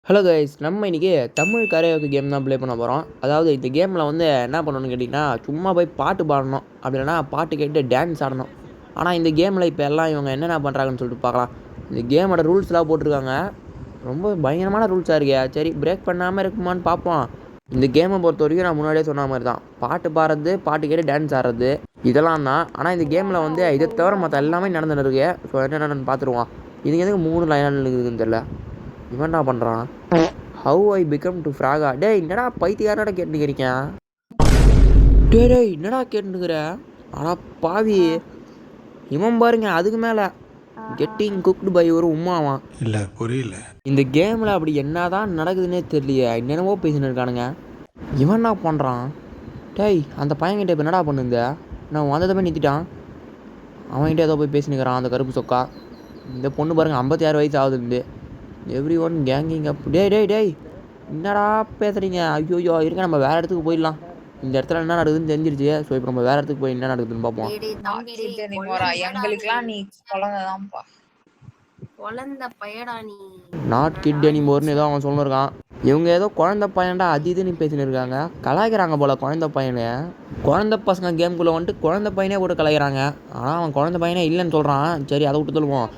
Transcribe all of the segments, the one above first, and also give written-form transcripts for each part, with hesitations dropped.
Hello guys, நம்ம இன்றைக்கி Tamil கரையோக்கு game தான் ப்ளே பண்ண போகிறோம். அதாவது இந்த கேமில் வந்து என்ன பண்ணணும்னு கேட்டிங்கன்னா, சும்மா போய் பாட்டு பாடணும், அப்படி இல்லைனா பாட்டு கேட்டு டான்ஸ் ஆடணும். ஆனால் இந்த கேமில் இப்போ எல்லாம் இவங்க என்னென்ன பண்ணுறாங்கன்னு சொல்லிட்டு பார்க்கலாம். இந்த கேமோட ரூல்ஸ்லாம் போட்டிருக்காங்க, ரொம்ப பயங்கரமான ரூல்ஸாக இருக்கே. சரி, பிரேக் பண்ணாமல் இருக்குமான்னு பார்ப்போம். இந்த கேமை பொறுத்த வரைக்கும் நான் முன்னாடியே சொன்ன மாதிரி தான், பாட்டு பாடுறது, பாட்டு கேட்டு டான்ஸ் ஆடுறது இதெல்லாம் தான். ஆனால் இந்த கேமில் வந்து இதை தவிர மற்ற எல்லாமே நடந்துன்னு இருக்கு. ஸோ என்னென்னு பார்த்துருவோம். இதுக்கு எதுக்கு 3 லைன் இருக்குதுன்னு தெரியல. இவன் என்ன பண்ணுறான்? ஹவ் ஐ பிகம் டு ஃப்ராகா. டேய், என்னடா பைத்தியாரடா கேட்டுக்கிறீங்க? டேய் என்னடா கேட்டுக்கிற? ஆனால் பாவி, இவன் பாருங்க அதுக்கு மேலே கெட்டிங் குக்டு பை ஒரு உமாவான். இல்லை புரியல. இந்த கேமில் அப்படி என்ன தான் நடக்குதுன்னே தெரியலையே. என்னென்னவோ பேசின்னு இருக்கானுங்க. இவன் என்ன பண்ணுறான்? டேய், அந்த பையன்கிட்ட இப்போ என்னடா பண்ணுங்க? நான் வந்ததை போய் நிறுத்திட்டான். அவன்கிட்ட ஏதோ போய் பேசினுக்கிறான் அந்த கருப்பு சொக்கா. இந்த பொண்ணு பாருங்கள் 56 வயசு ஆகுதுண்டு. எவ்ரி ஒன் கேங்கிங் அப். டேய் என்னடா பேசுகிறீங்க? ஐயோ இருங்க, நம்ம வேறு இடத்துக்கு போயிடலாம். இந்த இடத்துல என்ன நடக்குதுன்னு தெரிஞ்சிருச்சு. ஸோ இப்போ நம்ம வேறு இடத்துக்கு போய் என்ன நடக்குதுன்னு பார்ப்போம். எங்களுக்குலாம் நீ குழந்தைதான்ப்பா. குழந்தை பையடா நீ. நாட் கிட் எனிமோர்னு ஏதோ அவன் சொல்லிருக்கான். இவங்க ஏதோ குழந்தை பையன்டா அது இதுன்னு பேசின்னு இருக்காங்க. கலாய்க்கிறாங்க போல் குழந்தை பையனு. குழந்தை பசங்க கேம்குள்ளே வந்துட்டு குழந்தை பையனே கூட கலாய்க்கிறாங்க. ஆனால் அவன் குழந்தை பையனே இல்லைன்னு சொல்கிறான். சரி, அதை விட்டு சொல்லுவோம்.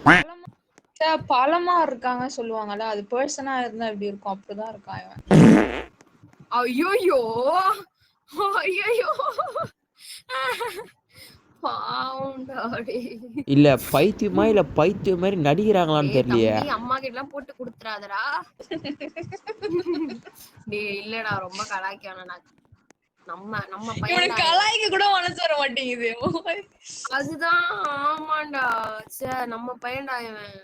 பழமா இருக்காங்க சொல்லுவாங்கல்ல, அது பர்சனா இருந்தா எப்படி இருக்கும்? அப்படிதான் இருக்கான் இவன். ஐயோ இல்ல பைத்தியமா இல்ல பைத்தியம் மாதிரி நடிக்கிறாங்களான்னு தெரியலையே. அம்மா கிட்ட எல்லாம் போட்டு கொடுத்துறாதடா. இல்லடா, ரொம்ப கலாய்க்கான. நம்ம பையன் கலாய்க்க கூட மனசு வர மாட்டேங்குது. அதுதான். ஆமாண்டா, நம்ம பையன்டா இவன்.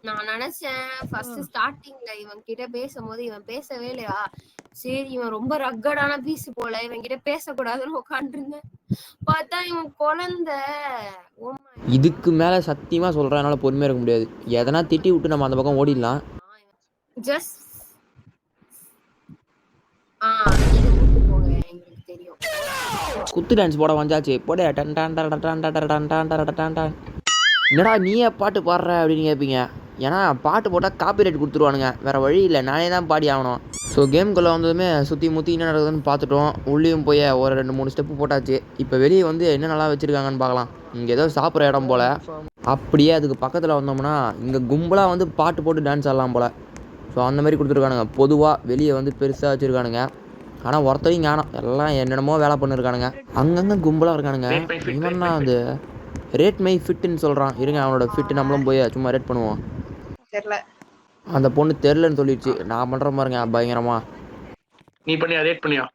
நான் நினைச்சேன் ஃபர்ஸ்ட் ஸ்டார்டிங்ல இவன் கிட்ட பேசும்போது இவன் பேசவே இல்லையா, சரி இவன் ரொம்ப ரக்கடான பீஸ் போல, இவன் கிட்ட பேசக்கூடாதுன்னு உட்காந்துருந்தேன். பார்த்தா இவன் குழந்தை. இதுக்கு மேல சத்தியமா சொல்றேன், என்னால பொறுமையா இருக்க முடியாது. எதனா திட்டி விட்டு நம்ம அந்த பக்கம் ஓடிடலாம். ஜஸ்ட் குத்து டான்ஸ் போட வந்தாச்சு. போட என்னடா நீயே பாட்டு பாடுற அப்படின்னு கேட்பீங்க. ஏன்னா பாட்டு போட்டால் காப்பிரைட் கொடுத்துருவானுங்க. வேறு வழி இல்லை, நானே தான் பாடி ஆகணும். ஸோ கேம்குள்ளே வந்ததுமே சுற்றி முற்றி என்ன நடக்குதுன்னு பார்த்துட்டோம். உள்ளேயும் போய் ஒரு 2-3 ஸ்டெப்பு போட்டாச்சு. இப்போ வெளியே வந்து என்ன நல்லா வச்சுருக்காங்கன்னு பார்க்கலாம். இங்கே ஏதோ சாப்பிட்ற இடம் போல். அப்படியே அதுக்கு பக்கத்தில் வந்தோம்னா இங்கே கும்பலாக வந்து பாட்டு போட்டு டான்ஸ் ஆடலாம் போல். ஸோ அந்த மாதிரி கொடுத்துருக்கானுங்க. பொதுவாக வெளியே வந்து பெருசாக வச்சுருக்கானுங்க. ஆனால் ஒருத்தரையும் ஞானம் எல்லாம் என்னென்னமோ வேலை பண்ணிருக்கானுங்க. அங்கங்கே கும்பலாக இருக்கானுங்க. இவன்னா அது ரேட் மை ஃபிட்டுன்னு சொல்கிறான். இருங்க, அவனோட ஃபிட்டு நம்மளும் போய் சும்மா ரேட் பண்ணுவோம். தெரியல, அந்த பொண்ணு தெரிலன்னு சொல்லிடுச்சு. நான் பண்ணுற பாருங்க பயங்கரமா. நீ பண்ணியா? ரேட் பண்ணியா?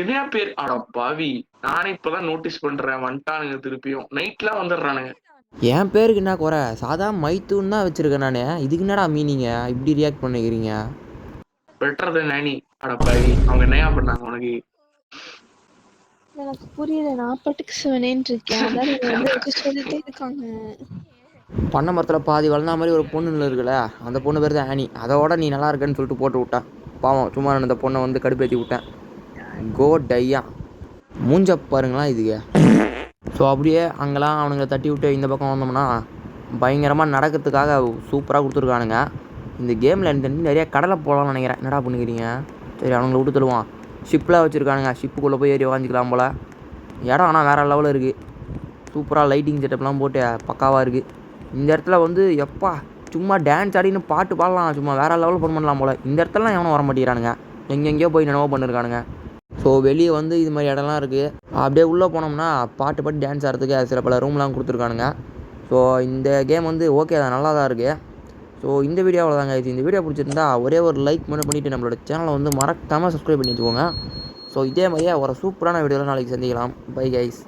என்ன பேர்? அட பாவி, நானே இப்பதான் நோட்டீஸ் பண்றேன். வந்துட்டானுங்க திருப்பியும். நைட்லாம் வந்துடுறானுங்க. என் பேருக்கு என்ன குறை? சாதா மைத்துன்னு தான் வச்சிருக்கேன் நான். இதுக்கு என்னடா மீனிங்க இப்படி ரியாக்ட் பண்ணிக்கிறீங்க? பெட்டர் தென் நானி. அட பாவி, அவங்க என்னையா பண்ணாங்க உனக்கு? எனக்கு புரியல. நான் பாட்டுக்கு சிவனேன்னு இருக்கேன். அதான் சொல்லிட்டே இருக்காங்க. பண்ண மரத்தில் பாதி வளர்ந்த மாதிரி ஒரு பொண்ணு இருக்குல்ல, அந்த பொண்ணு பேர் தான் ஆனி. அதோட நீ நல்லா இருக்கேன்னு சொல்லிட்டு போட்டு விட்டேன். பாவம், சும்மா நான் அந்த பொண்ணை வந்து கடுப்பேற்றி விட்டேன். கோ டையா மூஞ்ச பாருங்களா இதுக்கு. ஸோ அப்படியே அங்கெல்லாம் அவனுங்களை தட்டி விட்டு இந்த பக்கம் வந்தோம்னா பயங்கரமாக நடக்கிறதுக்காக சூப்பராக கொடுத்துருக்கானுங்க. இந்த கேமில் எனக்கு நிறைய கடலை போகலான்னு நினைக்கிறேன். என்னடா பண்ணிக்கிறீங்க? சரி, அவனுங்களை விட்டு தள்ளுவான். ஷிப்லாம் வச்சுருக்கானுங்க. ஷிப்புக்குள்ளே போய் ஏறி வாங்கிக்கலாம் போல். இடம் ஆனால் வேறு லெவலில் இருக்குது. சூப்பராக லைட்டிங் செட்டப்லாம் போட்டு பக்காவாக இருக்குது. இந்த இடத்துல வந்து எப்பா சும்மா டான்ஸ் ஆடின்னு பாட்டு பாடலாம், சும்மா வேறு லெவலில் பண்ணலாம் போல். இந்த இடத்துலலாம் எவனும் வர மாட்டேங்கிறானுங்க. எங்கெங்கேயோ போய் நினைவோ பண்ணிருக்கானுங்க. ஸோ வெளியே வந்து இது மாதிரி இடம்லாம் இருக்குது. அப்படியே உள்ளே போனோம்னா பாட்டு பாட்டு டான்ஸ் ஆடுறதுக்கு சில பல ரூம்லாம் கொடுத்துருக்கானுங்க. ஸோ இந்த கேம் வந்து ஓகே தான், நல்லா தான் இருக்குது. ஸோ இந்த வீடியோ அவ்வளோதாங்க. இந்த வீடியோ பிடிச்சிருந்தா ஒரே ஒரு லைக் மட்டும் பண்ணிவிட்டு நம்மளோட சேனலை வந்து மறக்காமல் சப்ஸ்கிரைப் பண்ணி வச்சுக்கோங்க. ஸோ இதே மாதிரியே ஒரு சூப்பரான வீடியோவில் நாளைக்கு சந்திக்கலாம். Bye guys.